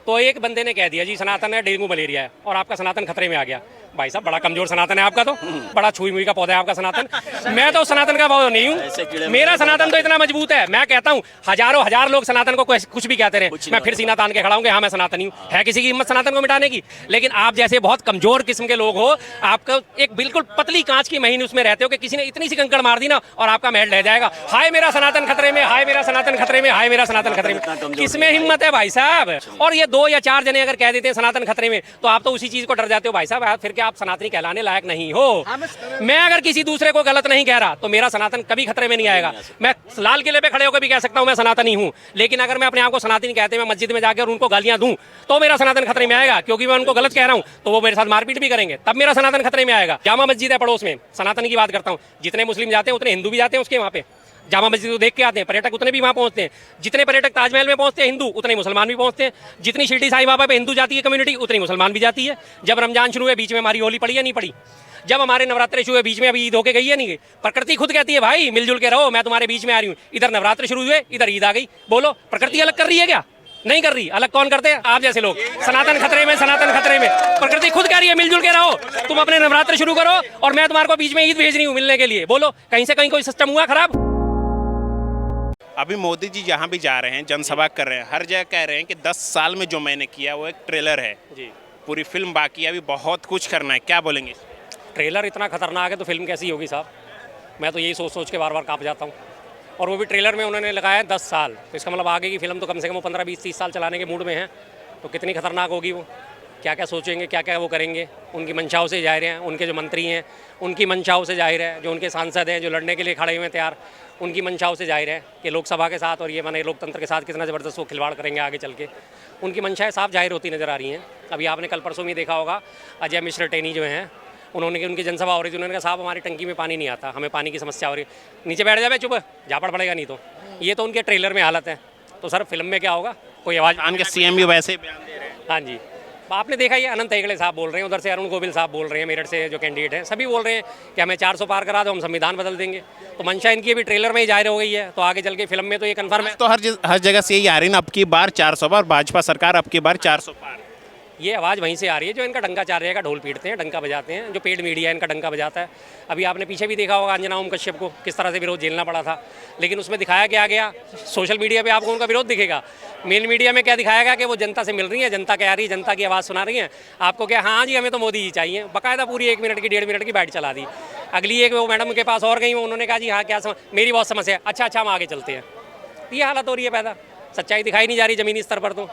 तो एक बंदे ने कह दिया जी सनातन है डेंगू मलेरिया है और आपका सनातन खतरे में आ गया। भाई साहब बड़ा कमजोर सनातन है आपका, तो बड़ा छुई मुई का पौधा है आपका सनातन। मैं तो सनातन का पौधा नहीं हूँ, मेरा सनातन तो इतना मजबूत है। मैं कहता हूँ हजारों हजार लोग सनातन को कुछ भी कहते रहे, मैं फिर सीना तान के खड़ा हूँ कि हाँ मैं सनातनी हूँ। है किसी की हिम्मत सनातन को मिटाने की? लेकिन आप जैसे बहुत कमजोर किस्म के लोग हो, आपको एक बिल्कुल पतली कांच की महीन उसमें रहते हो कि किसी ने इतनी सी कंकड़ मार दी ना और आपका महल रह जाएगा। हाय मेरा सनातन खतरे में, हाय मेरा सनातन खतरे में, हाय मेरा सनातन खतरे में। किसमें हिम्मत है भाई साहब? और ये 2 या 4 जने अगर कह देते हैं सनातन खतरे में तो आप तो उसी चीज को डर जाते हो भाई साहब। फिर क्या आप सनातनी कहलाने लायक नहीं हो? मैं अगर किसी दूसरे को गलत नहीं कह रहा तो मेरा सनातन कभी खतरे में नहीं आएगा। मैं लाल किले पे खड़े होकर भी कह सकता हूं मैं सनातनी हूं, लेकिन अगर मैं अपने आप को सनातनी कहते मैं मस्जिद में जाकर उनको गालियां दूं तो मेरा सनातन खतरे में आएगा, क्योंकि मैं उनको गलत कह रहा हूं तो वो मेरे साथ मारपीट भी करेंगे, तब मेरा सनातन खतरे में आएगा। जामा मस्जिद है पड़ोस में, सनातन की बात करता हूं, जितने मुस्लिम जाते हैं उतने हिंदू भी जाते हैं उसके वहां पे। जामा मस्जिद को देख के आते हैं, पर्यटक उतने भी वहां पहुंचते हैं। जितने पर्यटक ताजमहल में पहुंचते हैं हिंदू, उतने मुसलमान भी पहुंचते हैं। जितनी शिरडी साईं बाबा पे हिंदू जाती है कम्युनिटी, उतनी मुसलमान भी जाती है। जब रमजान शुरू हुए बीच में हमारी होली पड़ी है नहीं पड़ी? जब हमारे नवरात्रे शुरू हुए बीच में अभी ईद होके गई है नहीं गई? प्रकृति खुद कहती है भाई मिलजुल के रहो, मैं तुम्हारे बीच में आ रही हूँ। इधर नवरात्र शुरू हुए, इधर ईद आ गई। बोलो प्रकृति अलग कर रही है क्या? नहीं कर रही। अलग कौन करते हैं? आप जैसे लोग। सनातन खतरे में, सनातन खतरे में। प्रकृति खुद कह रही है मिलजुल के रहो, तुम अपने नवरात्र शुरू करो और मैं तुम्हारे को बीच में ईद भेज रही हूँ मिलने के लिए। बोलो कहीं से कहीं कोई सिस्टम हुआ खराब? अभी मोदी जी जहाँ भी जा रहे हैं जनसभा कर रहे हैं, हर जगह कह रहे हैं कि 10 साल में जो मैंने किया वो एक ट्रेलर है जी। पूरी फिल्म बाकी है, अभी बहुत कुछ करना है। क्या बोलेंगे? ट्रेलर इतना खतरनाक है तो फिल्म कैसी होगी साहब? मैं तो यही सोच सोच के बार बार काँप जाता हूँ। और वो भी ट्रेलर में उन्होंने लगाया है 10 साल, तो इसका मतलब आगे की फिल्म तो कम से कम वो 15, 20, 30 साल चलाने के मूड में है। तो कितनी खतरनाक होगी वो, क्या क्या सोचेंगे, क्या क्या वो करेंगे। उनकी मंशाओं से जाहिर हैं, उनके जो मंत्री हैं उनकी मंशाओं से जाहिर है, जो उनके सांसद हैं जो लड़ने के लिए खड़े हुए हैं तैयार, उनकी मंशाओं से जाहिर है कि लोकसभा के साथ और ये माने लोकतंत्र के साथ कितना ज़बरदस्त वो खिलवाड़ करेंगे आगे चल के। उनकी मंशाएं साफ जाहिर होती नज़र आ रही हैं। अभी आपने कल परसों में देखा होगा अजय मिश्र टेनी जो हैं, उन्होंने उनकी जनसभा हो रही थी, उन्होंने कहा साहब हमारी टंकी में पानी नहीं आता, हमें पानी की समस्या हो रही है। नीचे बैठ जाए चुप, झापड़ पड़ेगा नहीं तो। ये तो उनके ट्रेलर में हालत है, तो सर फिल्म में क्या होगा? कोई आवाज़? उनके सीएम भी वैसे ही बयान दे रहे हैं। हाँ जी, आपने देखा ये अनंत हेगड़े साहब बोल रहे हैं, उधर से अरुण गोविल साहब बोल रहे हैं, मेरठ से जो कैंडिडेट हैं सभी बोल रहे हैं कि हमें 400 पार करा दो, हम संविधान बदल देंगे। तो मंशा इनकी अभी ट्रेलर में ही जाहिर हो गई है, तो आगे चल के फिल्म में तो ये कन्फर्म है। तो हर जगह से यही आ रही है ना, अब की बार 400 पार, भाजपा सरकार अब की बार 400 पार। ये आवाज़ वहीं से आ रही है जो इनका डंका चार रहेगा, ढोल पीटते हैं, डंका बजाते हैं, जो पेड मीडिया इनका डंका बजाता है। अभी आपने पीछे भी देखा होगा अंजना ओम कश्यप को किस तरह से विरोध झेलना पड़ा था, लेकिन उसमें दिखाया क्या गया? सोशल मीडिया पे आपको उनका विरोध दिखेगा, मेन मीडिया में क्या दिखाया गया कि वो जनता से मिल रही है, जनता कह रही है, जनता की आवाज़ सुना रही है। आपको क्या, हाँ जी हमें तो मोदी जी चाहिए, बाकायदा पूरी 1 मिनट की 1.5 मिनट की बाइट चला दी। अगली एक वो मैडम के पास और गई, उन्होंने कहा जी हाँ क्या मेरी बहुत समस्या है, अच्छा हम आगे चलते हैं। ये हालत हो रही है पैदा, सच्चाई दिखाई नहीं जा रही ज़मीनी स्तर पर। तो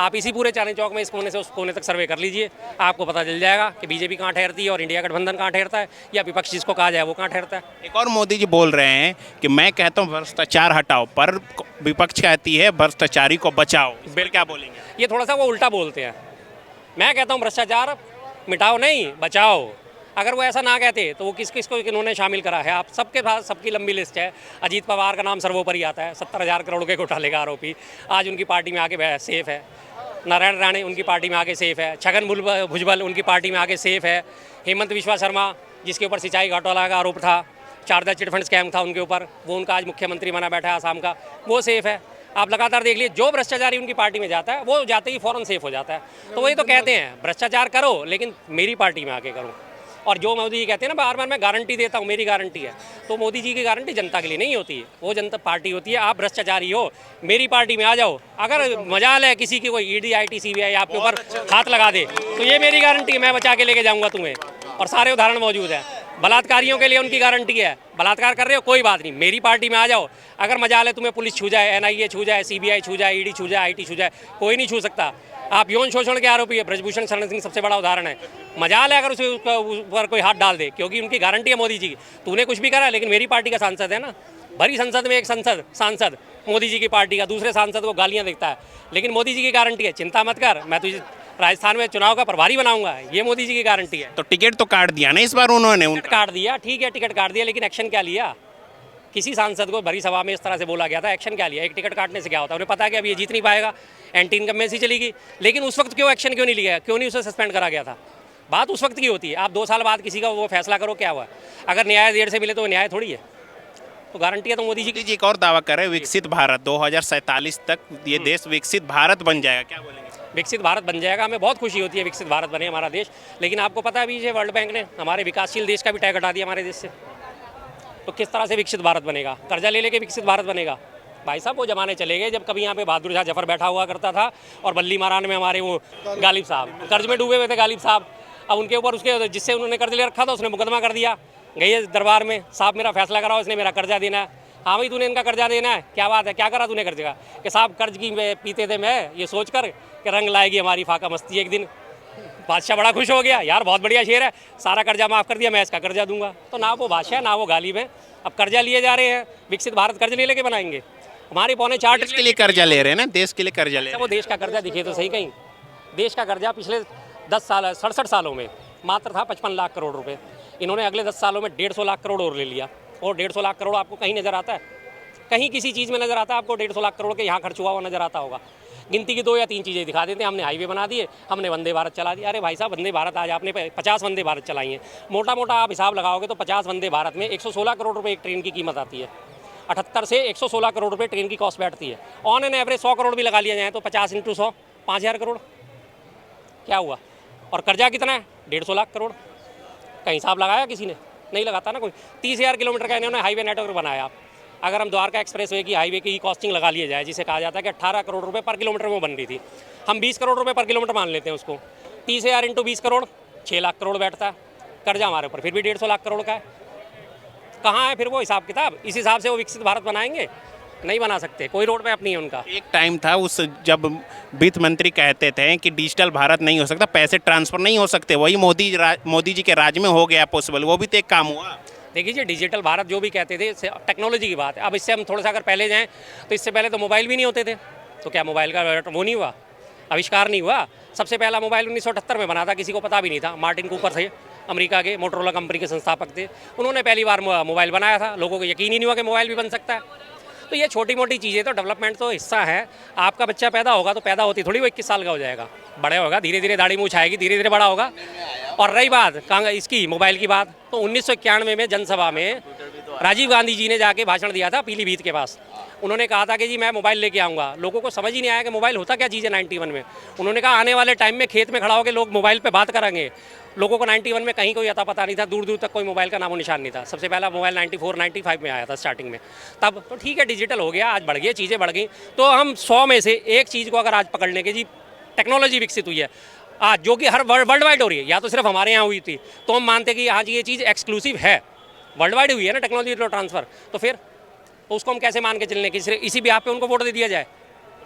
आप इसी पूरे चांदनी चौक में इस कोने से उस कोने तक सर्वे कर लीजिए, आपको पता चल जाएगा कि बीजेपी कहाँ ठहरती है और इंडिया गठबंधन कहाँ ठहरता है, या विपक्ष जिसको कहा जाए वो कहाँ ठहरता है। एक और मोदी जी बोल रहे हैं कि मैं कहता हूँ भ्रष्टाचार हटाओ, पर विपक्ष कहती है भ्रष्टाचारी को बचाओ। बिल क्या बोलेंगे? ये थोड़ा सा वो उल्टा बोलते हैं। मैं कहता हूँ भ्रष्टाचार मिटाओ नहीं बचाओ। अगर वो ऐसा ना कहते तो वो किस किस को इन्होंने शामिल करा है? आप सबके पास सबकी लंबी लिस्ट है। अजीत पवार का नाम सर्वोपरि आता है, 70,000 करोड़ के घोटाले का आरोपी, आज उनकी पार्टी में आके सेफ है। नारायण राणे उनकी पार्टी में आगे सेफ है। छगन भुजबल उनकी पार्टी में आगे सेफ है। हेमंत विश्वा शर्मा जिसके ऊपर सिंचाई घोटाला का आरोप था, शारदा चिटफंड स्कैम था उनके ऊपर, वो उनका आज मुख्यमंत्री बना बैठा है आसाम का, वो सेफ है। आप लगातार देख लीजिए, जो भ्रष्टाचारी उनकी पार्टी में जाता है वो जाते ही फौरन सेफ हो जाता है। तो वही तो कहते हैं भ्रष्टाचार करो लेकिन मेरी पार्टी में आके करो। और जो मोदी जी कहते हैं ना बार बार मैं गारंटी देता हूँ, मेरी गारंटी है, तो मोदी जी की गारंटी जनता के लिए नहीं होती है, वो जनता पार्टी होती है। आप भ्रष्टाचारी हो, मेरी पार्टी में आ जाओ। अगर मजाल है किसी की कोई ईडी IT CBI आपके ऊपर हाथ लगा दे तो ये मेरी गारंटी है, मैं बचा के लेके जाऊँगा तुम्हें। और सारे उदाहरण मौजूद है। बलात्कारियों के लिए उनकी गारंटी है, बलात्कार कर रहे हो कोई बात नहीं, मेरी पार्टी में आ जाओ। अगर मजाल है तुम्हें पुलिस छू जाए, NIA छू जाए, CBI छू जाए, ED छू जाए, IT छू जाए, कोई नहीं छू सकता। आप यौन शोषण के आरोपी है, ब्रजभूषण शरण सिंह सबसे बड़ा उदाहरण है। मजाल है अगर उस पर कोई हाथ डाल दे, क्योंकि उनकी गारंटी है मोदी जी की। तूने कुछ भी करा लेकिन मेरी पार्टी का सांसद है ना। भरी संसद में एक सांसद मोदी जी की पार्टी का दूसरे सांसद को गालियां देता है, लेकिन मोदी जी की गारंटी है चिंता मत कर, मैं तुझे राजस्थान में चुनाव का प्रभारी बनाऊंगा, ये मोदी जी की गारंटी है। तो टिकट तो काट दिया ना इस बार उन्होंने? टिकट काट दिया, ठीक है टिकट काट दिया, लेकिन एक्शन क्या लिया? किसी सांसद को भरी सभा में इस तरह से बोला गया था, एक्शन क्या लिया? एक टिकट काटने से क्या होता है? उन्हें पता है कि अब ये जीत नहीं पाएगा, एंटी इनकम्बेंसी चलेगी, लेकिन उस वक्त क्यों एक्शन क्यों नहीं लिया? क्यों नहीं उसे सस्पेंड करा गया था? बात उस वक्त की होती है। आप 2 साल बाद किसी का वो फैसला करो, क्या हुआ? अगर न्याय देर से मिले तो न्याय थोड़ी है, तो गारंटी है तो मोदी जी की। एक और दावा कर रहे हैं विकसित भारत 2047 तक ये देश विकसित भारत बन जाएगा, क्या बोलेंगे? विकसित भारत बन जाएगा, हमें बहुत खुशी होती है विकसित भारत बने हमारा देश। लेकिन आपको पता है अभी ये वर्ल्ड बैंक ने हमारे विकासशील देश का भी टैग हटा दिया हमारे देश से, तो किस तरह से विकसित भारत बनेगा? कर्जा ले लेके विकसित भारत बनेगा? भाई साहब वो जमाने चले गए जब कभी यहाँ पे बहादुर शाह जफर बैठा हुआ करता था और बल्ली मारान में हमारे वो गालिब साहब कर्ज में डूबे हुए थे गालिब साहब। अब उनके ऊपर उसके जिससे उन्होंने कर्ज ले रखा था उसने मुकदमा कर दिया, गई है दरबार में, साहब मेरा फैसला कराओ, इसने मेरा कर्जा देना है। हाँ भाई तूने इनका कर्जा देना है, क्या बात है, क्या करा तूने कर्ज का? कि साहब कर्ज की पीते थे मैं ये सोच कर कि रंग लाएगी हमारी फाका मस्ती एक दिन। बादशाह बड़ा खुश हो गया, यार बहुत बढ़िया शेर है, सारा कर्जा माफ़ कर दिया, मैं इसका कर्जा दूंगा। तो ना वो बादशाह ना वो गालिब है, अब कर्जा लिए जा रहे हैं। विकसित भारत कर्ज ले लेके बनाएंगे? हमारे 4.25 देश के लिए कर्जा ले रहे हैं ना, देश के लिए कर्जा ले रहे वो देश का कर्जा दिखे तो सही कहीं। देश का कर्जा पिछले 10 साल 67 सालों में मात्र था 55 लाख करोड़ रुपए। इन्होंने अगले 10 सालों में 150 लाख करोड़ और ले लिया। और 150 लाख करोड़ आपको कहीं नज़र आता है? कहीं किसी चीज़ में नज़र आता है आपको 150 लाख करोड़ के यहाँ खर्च हुआ नज़र आता होगा? गिनती की 2 या 3 चीज़ें दिखा देते हैं, हमने हाईवे बना दिए, हमने वंदे भारत चला दिया। अरे भाई साहब वंदे भारत आज आपने 50 वंदे भारत चलाई हैं, मोटा मोटा आप हिसाब लगाओगे तो 50 वंदे भारत में 116 करोड़ रुपये एक ट्रेन की कीमत आती है। 78 से 116 करोड़ रुपये ट्रेन की कॉस्ट बैठती है। ऑन एन एवरेज 100 करोड़ भी लगा लिया जाए तो 50 × 100 5000 करोड़ क्या हुआ? और कर्जा कितना है? 150 लाख करोड़। कहीं हिसाब लगाया किसी ने? नहीं लगाता ना कोई। 30,000 किलोमीटर का इन्होंने हाईवे नेटवर्क बनाया। आप अगर हम द्वारका एक्सप्रेस वे की हाईवे की कॉस्टिंग लगा लिया जाए, जिसे कहा जाता है कि 18 करोड़ रुपए पर किलोमीटर में बन रही थी, हम 20 करोड़ रुपए पर किलोमीटर मान लेते हैं उसको, 30,000 × 20 करोड़ 6 लाख करोड़ बैठता है कर्जा हमारे ऊपर, फिर भी 150 लाख करोड़ का है। कहाँ है फिर वो हिसाब किताब? इस हिसाब से वो विकसित भारत बनाएंगे? नहीं बना सकते, कोई रोड मैप नहीं है उनका। एक टाइम था उस जब वित्त मंत्री कहते थे कि डिजिटल भारत नहीं हो सकता, पैसे ट्रांसफर नहीं हो सकते, वही मोदी जी के राज में हो गया पॉसिबल, वो भी तो एक काम हुआ। देखिए जी डिजिटल भारत जो भी कहते थे टेक्नोलॉजी की बात है। अब इससे हम थोड़ा सा अगर पहले जाएं तो इससे पहले तो मोबाइल भी नहीं होते थे, तो क्या मोबाइल का वो नहीं हुआ, आविष्कार नहीं हुआ? सबसे पहला मोबाइल 1978 में बना था, किसी को पता भी नहीं था। मार्टिन कूपर थे अमेरिका के, मोटोरोला कंपनी के संस्थापक थे, उन्होंने पहली बार मोबाइल बनाया था। लोगों को यकीन ही नहीं हुआ कि मोबाइल भी बन सकता है। तो ये छोटी मोटी चीज़ें तो डेवलपमेंट तो हिस्सा है। आपका बच्चा पैदा होगा तो पैदा होती थोड़ी वो 21 साल का हो जाएगा, बड़े होगा, धीरे धीरे दाढ़ी मूंछ आएगी, धीरे धीरे बड़ा होगा। और रही बात इसकी मोबाइल की बात, तो 1991 में जनसभा में राजीव गांधी जी ने जाके भाषण दिया था पीलीभीत के पास। उन्होंने कहा था कि जी मैं मोबाइल लेके आऊँगा। लोगों को समझ ही नहीं आया कि मोबाइल होता क्या चीज़ है 91 में। उन्होंने कहा आने वाले टाइम में खेत में खड़ा होकर लोग मोबाइल पे बात करेंगे। लोगों को 91 में कहीं कोई अता पता नहीं था, दूर दूर तक कोई मोबाइल का नामो निशान नहीं था। सबसे पहला मोबाइल 94-95 में आया था स्टार्टिंग में। तब तो ठीक है डिजिटल हो गया, आज बढ़ गई, चीज़ें बढ़ गई। तो हम 100 में से एक चीज़ को अगर आज पकड़ लें कि जी टेक्नोलॉजी विकसित हुई है आज, जो कि हर वर्ल्ड वाइड हो रही है, या तो सिर्फ हमारे यहाँ हुई थी, तो हम मानते कि हाँ जी ये चीज़ एक्सक्लूसिव है, वर्ल्ड वाइड हुई है ना टेक्नोलॉजी ट्रांसफ़र, तो फिर तो उसको हम कैसे मान के चलने कि सिर्फ इसी भी आप पे उनको वोट दे दिया जाए?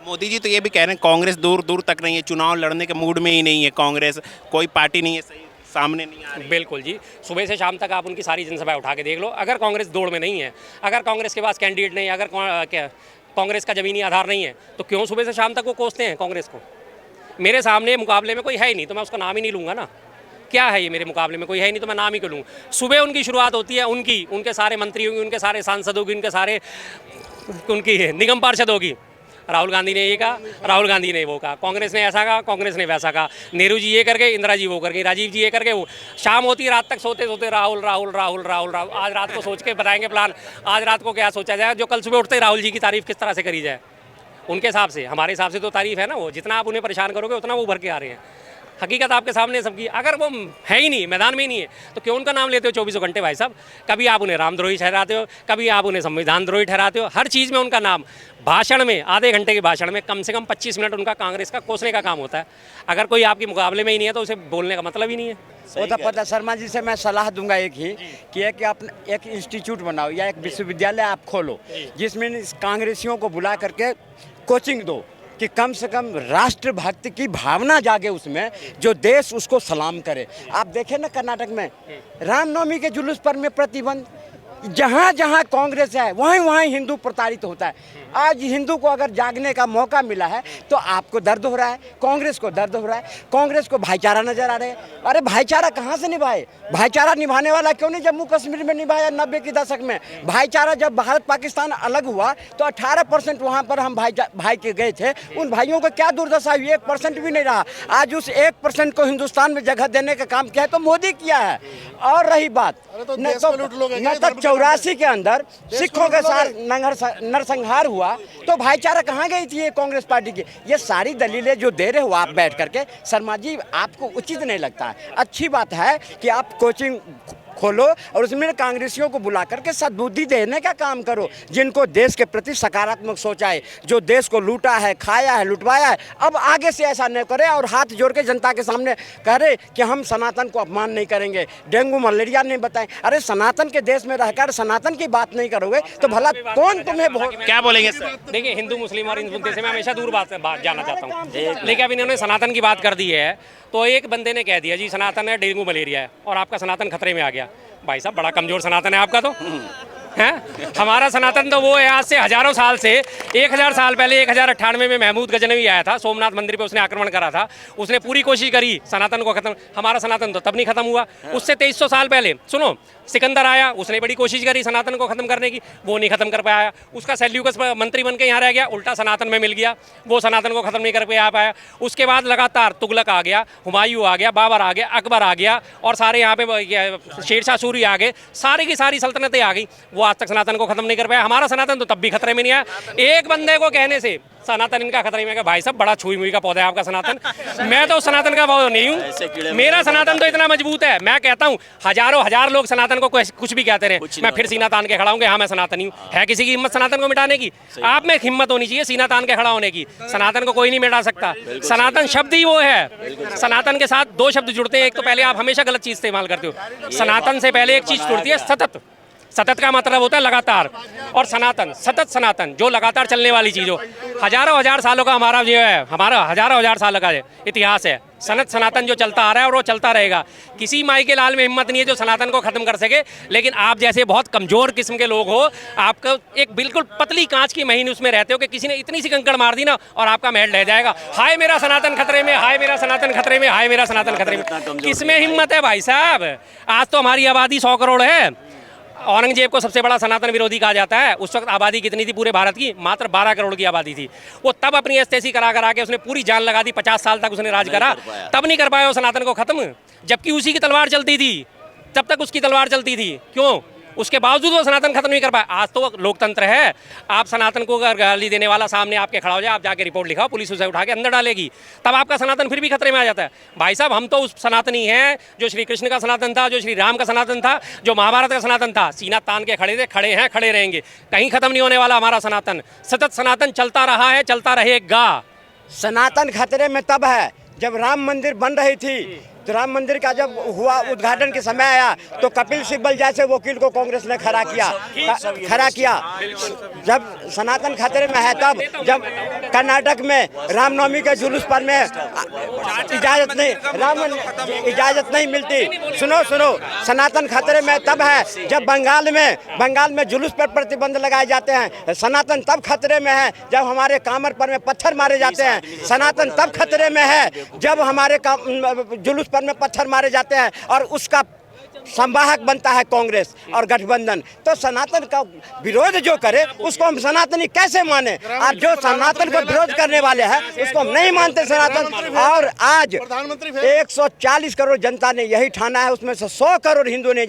मोदी जी तो ये भी कह रहे हैं कांग्रेस दूर दूर तक नहीं है, चुनाव लड़ने के मूड में ही नहीं है कांग्रेस, कोई पार्टी नहीं है सही सामने नहीं आ रही। बिल्कुल जी, सुबह से शाम तक आप उनकी सारी जनसभाएं उठा के देख लो। अगर कांग्रेस दौड़ में नहीं है, अगर कांग्रेस के पास कैंडिडेट नहीं है, अगर कांग्रेस का ज़मीनी आधार नहीं है, तो क्यों सुबह से शाम तक वो कोसते हैं कांग्रेस को? मेरे सामने मुकाबले में कोई है ही नहीं तो मैं उसका नाम ही नहीं लूँगा ना। क्या है ये, मेरे मुकाबले में कोई है नहीं तो मैं नाम ही क्यों लूँगा? सुबह उनकी शुरुआत होती है उनके सारे मंत्रियों की, उनके सारे सांसदों की, उनके सारे उनकी निगम पार्षद होगी। राहुल गांधी ने ये कहा, राहुल गांधी ने वो कहा, कांग्रेस ने ऐसा कहा, कांग्रेस ने वैसा कहा, नेहरू जी ये करके, इंदिरा जी वो करके, राजीव जी ये करके, वो शाम होती है रात तक सोते सोते राहुल राहुल राहुल राहुल राहुल। आज रात को सोच के बताएंगे प्लान, आज रात को क्या सोचा जाए, जो कल सुबह उठते ही राहुल जी की तारीफ किस तरह से करी जाए। उनके हिसाब से, हमारे हिसाब से तो तारीफ है ना, वो जितना आप उन्हें परेशान करोगे उतना वो भर के आ रहे हैं। हकीकत आपके सामने सबकी, अगर वो है ही नहीं, मैदान में ही नहीं है, तो क्यों उनका नाम लेते हो 24 घंटे भाई साहब? कभी आप उन्हें रामद्रोही ठहराते हो, कभी आप उन्हें संविधान द्रोही ठहराते हो, हर चीज़ में उनका नाम। भाषण में, आधे घंटे के भाषण में कम से कम 25 मिनट उनका कांग्रेस का कोसने का काम होता है। अगर कोई आपके मुकाबले में ही नहीं है तो उसे बोलने का मतलब ही नहीं है। पता शर्मा जी से मैं सलाह दूंगा एक ही कि आप एक इंस्टीट्यूट बनाओ या एक विश्वविद्यालय आप खोलो, जिसमें कांग्रेसियों को बुला करके कोचिंग दो कि कम से कम राष्ट्रभक्ति की भावना जागे उसमें, जो देश उसको सलाम करे। आप देखें ना कर्नाटक में रामनवमी के जुलूस पर में प्रतिबंध, जहाँ जहाँ कांग्रेस है वहीं वहीं हिंदू प्रताड़ित होता है। आज हिंदू को अगर जागने का मौका मिला है तो आपको दर्द हो रहा है, कांग्रेस को दर्द हो रहा है, कांग्रेस को भाईचारा नजर आ रहे हैं। अरे भाईचारा कहाँ से निभाए? भाईचारा निभाने वाला क्यों नहीं जम्मू कश्मीर में निभाया 90 के दशक में? भाईचारा जब भारत पाकिस्तान अलग हुआ तो 18% वहाँ पर हम भाई के गए थे, उन भाइयों को क्या दुर्दशा हुई? 1% भी नहीं रहा। आज उस 1% को हिंदुस्तान में जगह देने का काम किया है तो मोदी किया है। और रही बात न तो 84 के अंदर सिखों के साथ नरसंहार हुआ, हुआ तो भाईचारा कहाँ गई थी ये कांग्रेस पार्टी की? ये सारी दलीलें जो दे रहे हो आप बैठ करके, शर्मा जी आपको उचित नहीं लगता है। अच्छी बात है कि आप कोचिंग खोलो और उसमें कांग्रेसियों को बुला करके सद्बुद्धि देने का काम करो, जिनको देश के प्रति सकारात्मक सोचा है, जो देश को लूटा है, खाया है, लुटवाया है, अब आगे से ऐसा न करे और हाथ जोड़ के जनता के सामने करे कि हम सनातन को अपमान नहीं करेंगे, डेंगू मलेरिया नहीं बताएं। अरे सनातन के देश में रहकर सनातन की बात नहीं करोगे तो भला कौन तुम्हें क्या बोलेंगे सर? देखिए, हिंदू मुस्लिम और इन मुद्दे से मैं हमेशा दूर बात जाना चाहता हूँ, लेकिन अब इन्होंने सनातन की बात कर दी है तो एक बंदे ने कह दिया जी सनातन है, डेंगू मलेरिया है और आपका सनातन खतरे में आ गया। भाई साहब बड़ा कमजोर सनातन है आपका तो है। हमारा सनातन तो वो है आज से हजारों साल से, 1000 साल पहले 1098 में महमूद गजनवी आया था, सोमनाथ मंदिर पे उसने आक्रमण करा था, उसने पूरी कोशिश करी सनातन को खत्म। हमारा सनातन तो तब नहीं खत्म हुआ। उससे 2300 साल पहले सुनो सिकंदर आया, उसने बड़ी कोशिश करी सनातन को खत्म करने की, वो नहीं खत्म कर पाया। उसका सेल्यूकस मंत्री बन के यहाँ रह गया, उल्टा सनातन में मिल गया, वो सनातन को खत्म नहीं कर पाया। उसके बाद लगातार तुगलक आ गया, हुमायूं आ गया, बाबर आ गया, अकबर आ गया और सारे यहाँ पे शेरशाह सूरी आ गए, सारी की सारी सल्तनतें आ गई, वो आज तक सनातन को खत्म नहीं कर पाया। हमारा सनातन तो तब भी खतरे में नहीं आया। एक बंदे को कहने से सनातन इनका खतरे में, भाई साहब बड़ा छुई मुई का पौधा है आपका सनातन। मैं तो सनातन का वो नहीं हूँ, मेरा सनातन तो इतना मजबूत है, मैं कहता हूँ हजारों हजार लोग सनातन को कुछ भी कहते रहे, मैं फिर सीना तान के खड़ा हूँ कि हाँ मैं सनातनी हूँ। है किसी की हिम्मत सनातन को मिटाने की? आप में हिम्मत होनी चाहिए सीना तान के खड़ा होने की। सनातन को कोई नहीं मिटा सकता, सनातन शब्द ही वो है। सनातन के साथ दो शब्द जुड़ते हैं, एक तो पहले आप हमेशा गलत चीज इस्तेमाल करते हो, सनातन से पहले एक चीज जुड़ती है सतत। सतत का मतलब होता है लगातार, और सनातन सतत, सनातन जो लगातार चलने वाली चीज हो। हजारों हजार सालों का हमारा जो है, हमारा हजारों हजार साल का इतिहास है, सनातन जो चलता आ रहा है और वो चलता रहेगा। किसी माई के लाल में हिम्मत नहीं है जो सनातन को खत्म कर सके, लेकिन आप जैसे बहुत कमजोर किस्म के लोग हो, आपको एक बिल्कुल पतली कांच की महीन उसमें रहते हो कि किसी ने इतनी सी कंकड़ मार दी ना और आपका महल रह जाएगा। हाय मेरा सनातन खतरे में, हाय मेरा सनातन खतरे में, हाय मेरा सनातन खतरे में। किसमें हिम्मत है भाई साहब? आज तो हमारी आबादी 100 करोड़ है। औरंगजेब को सबसे बड़ा सनातन विरोधी कहा जाता है। उस वक्त आबादी कितनी थी पूरे भारत की? मात्र 12 करोड़ की आबादी थी। वो तब अपनी एस्तेसी करा के उसने पूरी जान लगा दी, 50 साल तक उसने राज करा, तब नहीं कर पाया वो सनातन को खत्म, जबकि उसी की तलवार चलती थी, तब तक उसकी तलवार चलती थी। क्यों? उसके बावजूद वो सनातन खत्म नहीं कर पाया। आज तो लोकतंत्र है, आप सनातन को अगर गाली देने वाला सामने आपके खड़ा हो जाए, आप जाके रिपोर्ट लिखाओ, पुलिस उसे उठा के अंदर डालेगी, तब आपका सनातन फिर भी खतरे में आ जाता है। भाई साहब हम तो उस सनातनी हैं जो श्री कृष्ण का सनातन था, जो श्री राम का सनातन था, जो महाभारत का सनातन था, सीना तान के खड़े थे, खड़े हैं, खड़े रहेंगे, कहीं खत्म नहीं होने वाला हमारा सनातन। सतत सनातन चलता रहा है, चलता रहेगा। सनातन खतरे में तब है जब राम मंदिर बन रही थी, तो राम मंदिर का जब हुआ उद्घाटन के समय आया तो कपिल सिब्बल जैसे वकील को कांग्रेस ने खड़ा किया। जब सनातन खतरे में है तब जब कर्नाटक में रामनवमी के जुलूस पर में इजाजत नहीं मिलती। सुनो, सनातन खतरे में तब है जब बंगाल में जुलूस पर प्रतिबंध लगाए जाते हैं। सनातन तब खतरे में है जब हमारे कामर पर में पत्थर मारे जाते हैं। सनातन तब खतरे में है जब हमारे जुलूस पर में पत्थर मारे जाते हैं और उसका संवाहक बनता है कांग्रेस और गठबंधन। तो सनातन का विरोध जो करे उसको हम सनातनी कैसे माने? आप जो सनातन को विरोध करने वाले हैं उसको हम नहीं मानते सनातन। और आज 140 करोड़ जनता ने यही ठाना है, उसमें से 100 करोड़ हिंदू ने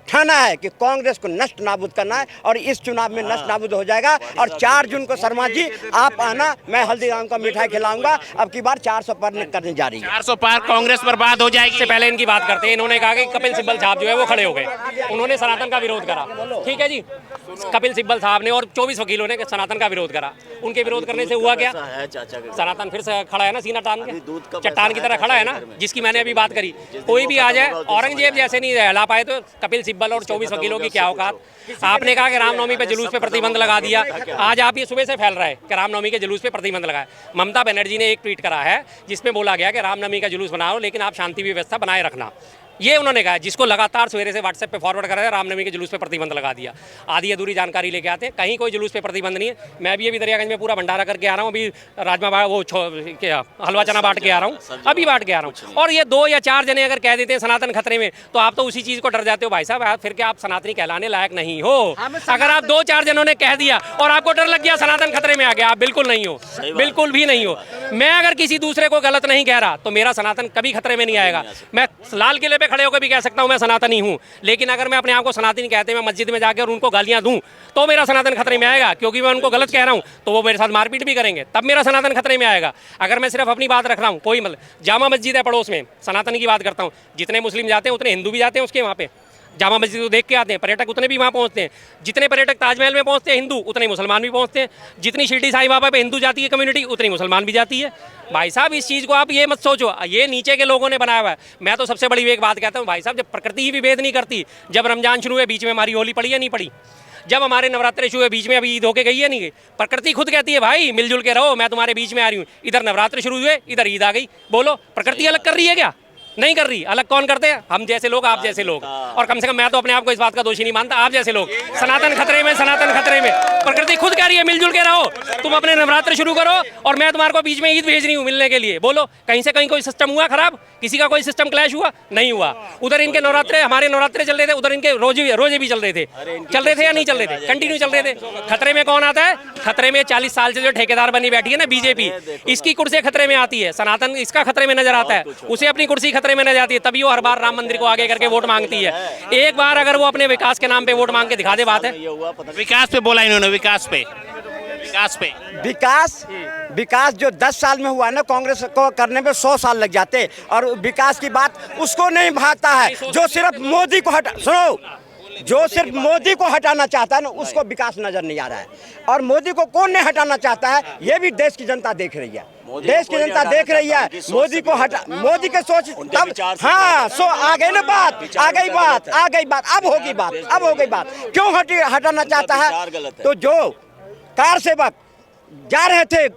ठाना है कि कांग्रेस को नष्ट नाबूद करना है, और इस चुनाव में नष्ट नाबूद हो जाएगा। और 4 जून को शर्मा जी आप आना, मैं हल्दीराम का मिठाई खिलाऊंगा। अब की बार 400 पार करने जा रही है। 400 पार कांग्रेस बर्बाद हो जाएगी। इससे पहले इनकी बात करते हैं, इन्होंने कहा कि कपिल सिब्बल साहब जो है वो खड़े हो गए, उन्होंने सनातन का विरोध करा। ठीक है जी, कपिल सिब्बल साहब ने और 24 वकीलों ने सनातन का विरोध करा। उनके विरोध करने से हुआ क्या? सनातन फिर से खड़ा है ना, सीना तान के, चट्टान की तरह खड़ा है ना, जिसकी मैंने अभी बात करी। कोई भी आ जाए, औरंगजेब जैसे नहीं हिला पाए तो कपिल सिब्बल और 24 वकीलों की क्या औकात। आपने कहा कि रामनवमी पे जुलूस पे प्रतिबंध लगा दिया, आज आप ये सुबह से फैल रहा है कि रामनवमी के जुलूस पे प्रतिबंध लगाए। ममता बनर्जी ने एक ट्वीट करा है जिसमें बोला गया कि रामनवमी का जुलूस बनाओ लेकिन आप शांति व्यवस्था बनाए रखना, ये उन्होंने कहा, जिसको लगातार सवेरे से व्हाट्सएप पे फॉरवर्ड कर रहे हैं। रामनवमी के जुलूस पे प्रतिबंध लगा दिया। आधी अधूरी जानकारी लेके आते हैं, कहीं कोई जुलूस पे प्रतिबंध नहीं है। मैं भी अभी दरियागंज में पूरा भंडारा करके आ रहा हूँ, अभी राजमा वो हलवा चना बांट के आ रहा हूँ, अभी बांट के आ रहा हूँ। और ये 2 या 4 जने अगर कह देते हैं सनातन खतरे में, तो आप तो उसी चीज़ को डर जाते हो भाई साहब, फिर क्या आप सनातनी कहलाने लायक नहीं हो। अगर आप 2-4 जनों ने कह दिया और आपको डर लग गया सनातन खतरे में आ गया, आप बिल्कुल नहीं हो, बिल्कुल भी नहीं हो। मैं अगर किसी दूसरे को गलत नहीं कह रहा तो मेरा सनातन कभी खतरे में नहीं आएगा। मैं लाल किले पे खड़े होकर भी कह सकता हूँ मैं सनातनी हूँ, लेकिन अगर मैं अपने आप को सनातनी कहते मैं मस्जिद में जाकर उनको गालियाँ दूँ तो मेरा सनातन खतरे में आएगा, क्योंकि मैं उनको गलत कह रहा हूँ तो वो मेरे साथ मारपीट भी करेंगे, तब मेरा सनातन खतरे में आएगा। अगर मैं सिर्फ अपनी बात रख रहा हूँ, कोई मतलब जामा मस्जिद है पड़ोस में, सनातन की बात करता हूँ, जितने मुस्लिम जाते हैं उतने हिंदू भी जाते हैं उसके वहाँ पे, जामा मस्जिद को देख के आते हैं, पर्यटक उतने भी वहाँ पहुँचते हैं। जितने पर्यटक ताजमहल में पहुँचते हैं हिंदू, उतने मुसलमान भी पहुँचते हैं। जितनी शिरडी साईं बाबा पे हिंदू जाती है कम्युनिटी, उतनी मुसलमान भी जाती है। भाई साहब इस चीज़ को आप ये मत सोचो, ये नीचे के लोगों ने बनाया हुआ है। मैं तो सबसे बड़ी एक बात कहता हूँ भाई साहब, जब प्रकृति ही विभेद नहीं करती, जब रमजान शुरू हुए बीच में हमारी होली पड़ी या नहीं पड़ी, जब हमारे नवरात्रे शुरू हुए बीच में अभी ईद होके गई है नहीं गई, प्रकृति खुद कहती है भाई मिलजुल के रहो, मैं तुम्हारे बीच में आ रही हूँ। इधर नवरात्र शुरू हुए, इधर ईद आ गई, बोलो प्रकृति अलग कर रही है क्या? नहीं कर रही। अलग कौन करते हैं? हम जैसे लोग, आप जैसे लोग। और कम से कम मैं तो अपने आप को इस बात का दोषी नहीं मानता, आप जैसे लोग। सनातन खतरे में, सनातन खतरे में। प्रकृति खुद कह रही है मिलजुल के रहो, तुम अपने नवरात्र शुरू करो और मैं तुम्हारे को बीच में ईद भेज रही हूँ मिलने के लिए। बोलो कहीं से कहीं कोई सिस्टम हुआ खराब? किसी का कोई सिस्टम क्लैश हुआ? नहीं हुआ। उधर इनके नवरात्रे, हमारे नवरात्रे चल रहे थे, उधर इनके रोजे भी चल रहे थे या नहीं चल रहे थे? कंटिन्यू चल रहे थे। खतरे में कौन आता है? खतरे में 40 साल से जो ठेकेदार बनी बैठी है ना बीजेपी, इसकी कुर्सी खतरे में आती है। सनातन इसका खतरे में नजर आता है, उसे अपनी कुर्सी खतरे में नजर आती है, तभी वो हर बार राम मंदिर को आगे करके वोट मांगती है। एक बार अगर वो अपने विकास के नाम पे वोट मांग के दिखा दे, बात है। विकास पे बोला इन्होंने, विकास पे विकास जो 10 साल में हुआ ना, कांग्रेस को करने में 100 साल लग जाते। और विकास की बात उसको नहीं भाता है जो सिर्फ मोदी को जो सिर्फ मोदी को हटाना चाहता है ना, उसको विकास नजर नहीं आ रहा है। और मोदी को कौन नहीं हटाना चाहता है, ये भी देश की जनता देख रही है। देश की जनता देख रही है मोदी को मोदी के सोच तब, हाँ सो आ गई ना बात, आ गई बात, अब होगी बात। क्यों हटाना चाहता है? तो जो कार सेवक जा रहे थे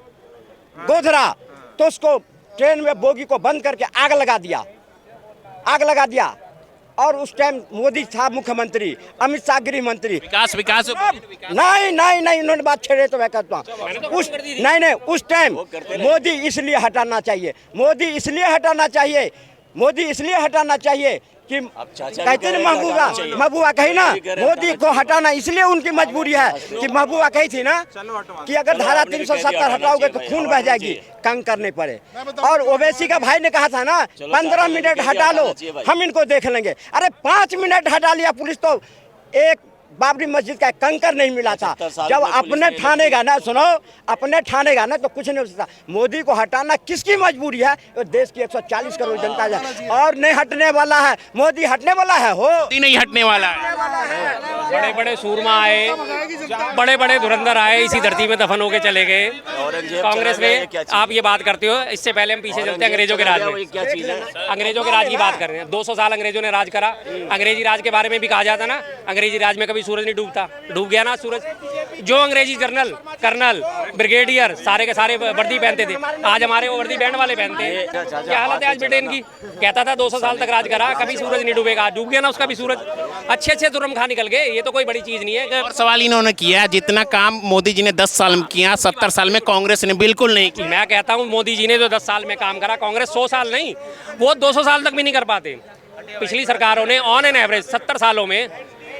गोधरा, तो उसको ट्रेन में बोगी को बंद करके आग लगा दिया। और उस टाइम मोदी था मुख्यमंत्री, अमित शाह गृह मंत्री। विकास नहीं उन्होंने बात छेड़े तो मैं कहता हूँ उस टाइम मोदी इसलिए हटाना चाहिए कि कहते ना महबूबा कही ना, मोदी को हटाना इसलिए उनकी मजबूरी है कि महबूबा कही थी ना कि अगर धारा 370 हटाओगे तो खून बह जाएगी, कंकर नहीं पड़े। और ओवैसी का भाई ने कहा था ना 15 मिनट हटा लो, हम इनको देख लेंगे। अरे 5 मिनट हटा लिया पुलिस, तो एक बाबरी मस्जिद का कंकर नहीं मिला था। जब अपने ठानेगा ना तो कुछ नहीं हो सकता। मोदी को हटाना किसकी मजबूरी है? तो देश की 140 करोड़ जनता है और नहीं हटने वाला है। मोदी हटने वाला है, नहीं हटने वाला है। बड़े बड़े सूरमा आए, बड़े बड़े धुरंधर आए, इसी धरती में दफन होके चले गए कांग्रेस में। आप ये बात करते हो, इससे पहले हम पीछे चलते हैं अंग्रेजों के राज में। अंग्रेजों के राज की बात कर रहे हैं, 200 साल अंग्रेजों ने राज करा। अंग्रेजी राज के बारे में भी कहा जाता ना, अंग्रेजी राज में कभी सूरज नहीं डूबता, डूब गया ना सूरज। जो अंग्रेजी कर्नल ब्रिगेडियर सारे के सारे वर्दी पहनते थे, आज हमारे वो वर्दी बैंड वाले पहनते हैं। क्या हालत है आज ब्रिटेन की? कहता था 200 साल तक राज करा, कभी सूरज नहीं डूबेगा, डूब गया ना उसका भी सूरज। अच्छे जुर्म खा निकल गए, ये तो कोई बड़ी चीज नहीं है। और सवाल इन्होंने किया, जितना काम मोदी जी ने 10 साल में किया, 70 साल में कांग्रेस ने बिल्कुल नहीं किया। मैं कहता हूँ मोदी जी ने जो 10 साल में काम करा, कांग्रेस 100 साल नहीं, वो 200 साल तक भी नहीं कर पाते। पिछली सरकारों ने ऑन एन एवरेज 70 सालों में,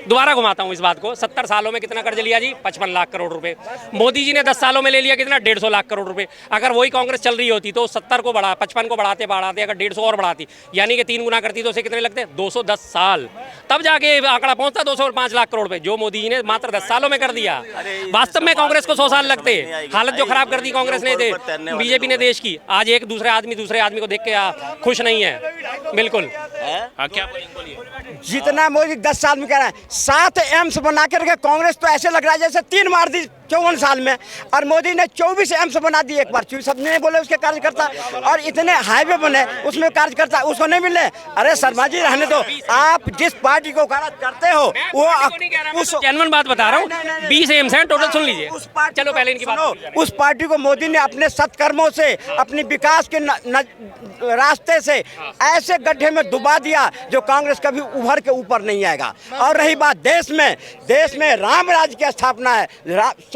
दोबारा घुमाता हूँ इस बात को, 70 सालों में कितना कर्ज लिया जी? 55 लाख करोड़ रुपए। मोदी जी ने 10 सालों में ले लिया कितना? 150 लाख करोड़ रुपए। अगर वही कांग्रेस चल रही होती तो 70 को 55 को बढ़ाते अगर 150 और बढ़ाती, यानी कि 3 गुना करती, तो उसे कितने लगते? 210 साल, तब जाके आंकड़ा पहुंचता 205 लाख करोड़ पे, जो मोदी जी ने मात्र 10 सालों में कर दिया। वास्तव में कांग्रेस को 100 साल लगते। हालत जो खराब कर दी कांग्रेस ने, बीजेपी ने देश की, आज एक दूसरे आदमी को देख के खुश नहीं है बिल्कुल। क्या बोलिए? जितना मोदी 10 साल में कह रहा है, 7 एम्स बना के रखे। कांग्रेस तो ऐसे लग रहा है जैसे 3 मार दी 54 साल में, और मोदी ने 24 एम्स बना दिए एक बार। सब नहीं बोले उसके कार्यकर्ता, और इतने हाईवे बने उसमें कार्यकर्ता उसको नहीं मिले। अरे शर्मा जी रहने दो, आप जिस पार्टी को करते हो वो उस जेन्युइन बात बता रहा हूँ। 20 एम्स हैं टोटल, सुन लीजिए। चलो पहले इनकी बात। उस पार्टी को मोदी ने अपने सत्कर्मों से, अपनी विकास के रास्ते से ऐसे गड्ढे में डुबा दिया जो कांग्रेस कभी उभर के ऊपर नहीं आएगा। और रही बात देश में राम राज्य की स्थापना है,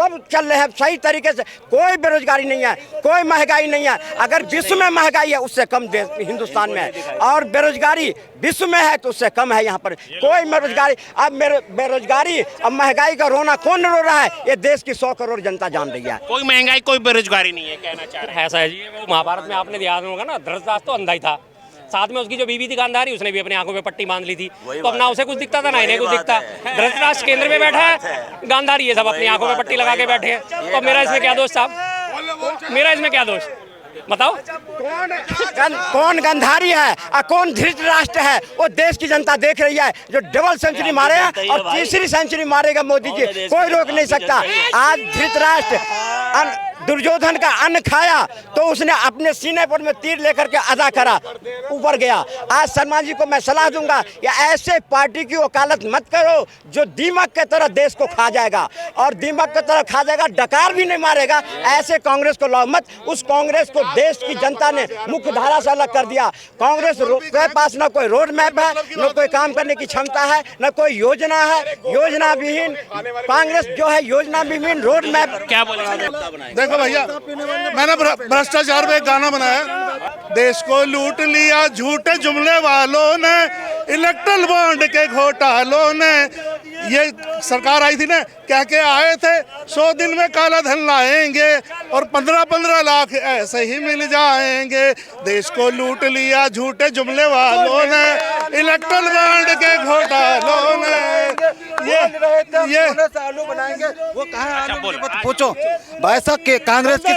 सब चल रहे हैं सही तरीके से, कोई बेरोजगारी नहीं है, कोई महंगाई नहीं है। अगर विश्व में महंगाई है उससे कम देश हिंदुस्तान में है, और बेरोजगारी विश्व में है तो उससे कम है यहाँ पर। कोई बेरोजगारी, अब मेरे बेरोजगारी अब महंगाई का रोना कौन रो रहा है, ये देश की 100 करोड़ जनता जान रही है। कोई महंगाई कोई बेरोजगारी नहीं है, कहना चाह रहे हैं। ऐसा है जी, वो महाभारत में आपने ध्यान होगा ना, धृतराष्ट्र तो अंधा ही था, साथ में उसकी जो बीवी थी गांधारी, उसने भी अपनी आंखों पे पट्टी बांध ली थी, तो अब ना उसे कुछ दिखता था ना इन्हें कुछ दिखता। धृतराष्ट्र केंद्र में बैठा है, गांधारी ये सब अपनी आंखों पे पट्टी लगा के बैठे हैं, तो मेरा इसमें क्या दोष साहब, मेरा इसमें क्या दोष बताओ? कौन गंधारी है और कौन धृतराष्ट्र है, वो देश की जनता देख रही है। जो डबल सेंचुरी मारे हैं और तीसरी सेंचुरी मारेगा मोदी जी, कोई रोक नहीं सकता। आज धृतराष्ट्र दुर्योधन का अन्न खाया तो उसने अपने सीने पर में तीर लेकर के अदा करा, ऊपर गया। आज शर्मा जी को मैं सलाह दूंगा, या ऐसे पार्टी की वकालत मत करो जो दीमक के तरह देश को खा जाएगा, और दीमक के तरह खा जाएगा, डकार भी नहीं मारेगा। ऐसे कांग्रेस को लाओ मत। उस कांग्रेस को देश की जनता ने मुख्य धारा से अलग कर दिया। कांग्रेस के पास न कोई रोड मैप है, न कोई काम करने की क्षमता है, न कोई योजना है। योजना विहीन कांग्रेस जो है, योजना विहीन, रोड मैप। क्या बोलेंगे? देखो भैया, मैंने भ्रष्टाचार पे एक गाना बनाया, देश को लूट लिया झूठे जुमले वालों ने, इलेक्ट्रल बॉन्ड के घोटालों ने। ये सरकार आई थी ना, कह के आए थे 100 दिन में काला धन लाएंगे और 15-15 लाख ऐसे ही मिल जाएंगे। देश को लूट लिया झूठे जुमले वालों ने, इलेक्ट्रल बॉन्ड के घोटालों ने। ये आलू बनाएंगे, वो कहाँ आलू की बात पूछो भाई साहब के कांग्रेस की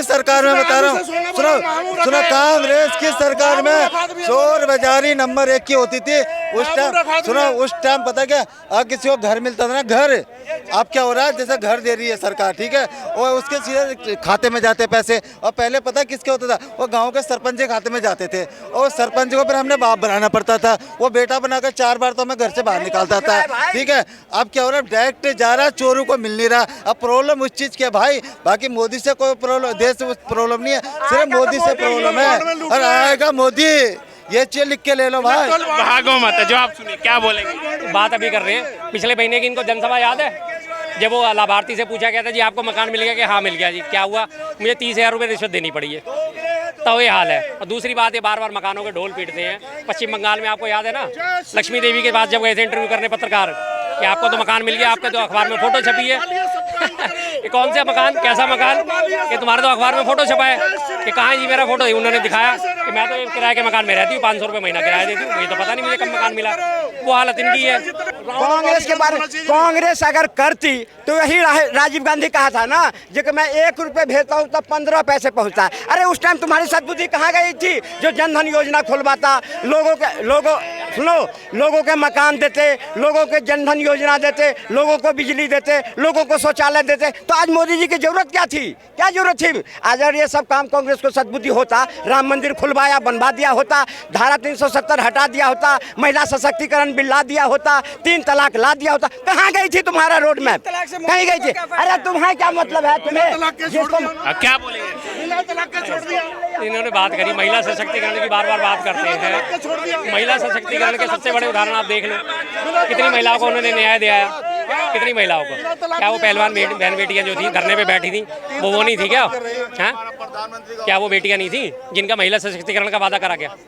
सरकार में बता रहा हूँ। सुनो कांग्रेस की सरकार में चोर बाजारी नंबर 1 की होती थी उस टाइम। सुनो उस टाइम पता क्या, अब किसी को घर मिलता था ना, घर अब क्या हो रहा है, जैसे घर दे रही है सरकार, ठीक है, और उसके सीधे खाते में जाते पैसे। और पहले पता किसके होता था, वो गांव के सरपंच के खाते में जाते थे, और सरपंच को फिर हमने बाप बनाना पड़ता था। वो बेटा बनाकर 4 बार तो हमें घर से बाहर निकालता था, ठीक है। अब क्या हो रहा है, डायरेक्ट जा रहा, चोरों को मिल नहीं रहा। अब प्रॉब्लम उस चीज़ की है भाई, बाकी मोदी से कोई प्रॉब्लम, देश से प्रॉब्लम नहीं है, सिर्फ मोदी से प्रॉब्लम है। और आएगा मोदी, ये चीज लिख के ले लो भाई। भागो मत, जो आप सुनिए क्या बोलेंगे? बात अभी कर रहे हैं, पिछले महीने की इनको जनसभा याद है, जब वो लाभार्थी से पूछा गया था जी आपको मकान मिल गया, कि हाँ मिल गया जी। क्या हुआ, मुझे 30,000 रुपये रिश्वत देनी पड़ी है, तो ये हाल है। और दूसरी बात, ये बार बार मकानों के ढोल पीटते हैं। पश्चिम बंगाल में आपको याद है ना, लक्ष्मी देवी के पास जब गए थे इंटरव्यू करने पत्रकार, कि आपको तो मकान मिल गया, आपके तो अखबार में फोटो छपी है। ये कौन सा मकान, कैसा मकान, कि तुम्हारे तो अखबार में फोटो छपा है, कि कहाँ जी मेरा फोटो? उन्होंने दिखाया कि मैं तो किराए के मकान में रहती हूँ, 500 रुपये महीना किराया देती हूँ, मुझे तो पता नहीं मुझे कब मकान मिला। वो हालत इनकी है। कांग्रेस के बारे में, कांग्रेस अगर करती तो यही राजीव गांधी कहा था ना, जो कि मैं 1 रुपये भेजता हूँ तब 15 पैसे पहुँचता है। अरे उस टाइम तुम्हारी सद्बुद्धि कहाँ गई थी, जो जनधन योजना खुलवाता, लोगों के मकान देते, लोगों के जनधन योजना देते, लोगों को बिजली देते, लोगों को शौचालय देते। तो आज मोदी जी की जरूरत क्या थी, क्या जरूरत थी? अगर ये सब काम कांग्रेस को सद्बुद्धि होता, राम मंदिर खुलवाया, बनवा दिया होता, धारा 370 हटा दिया होता, महिला सशक्तिकरण बिल ला दिया होता, 3 तलाक ला दिया होता, कहाँ गई थी तुम्हारा रोड मैप, कहीं गई थी? अरे तुम्हें क्या मतलब है, तुम्हें क्या बोलेंगे? इन्होंने बात करी महिला सशक्तिकरण की, बार बार बात करते हैं। महिला सशक्तिकरण के सबसे बड़े उदाहरण आप देख लो, कितनी महिलाओं को उन्होंने न्याय दिया है, कितनी महिलाओं को। क्या वो पहलवान बहन बेटियां जो थी धरने पे बैठी थी, वो नहीं थी क्या? हाँ, क्या वो बेटियां नहीं थी जिनका महिला सशक्तिकरण का वादा करा गया?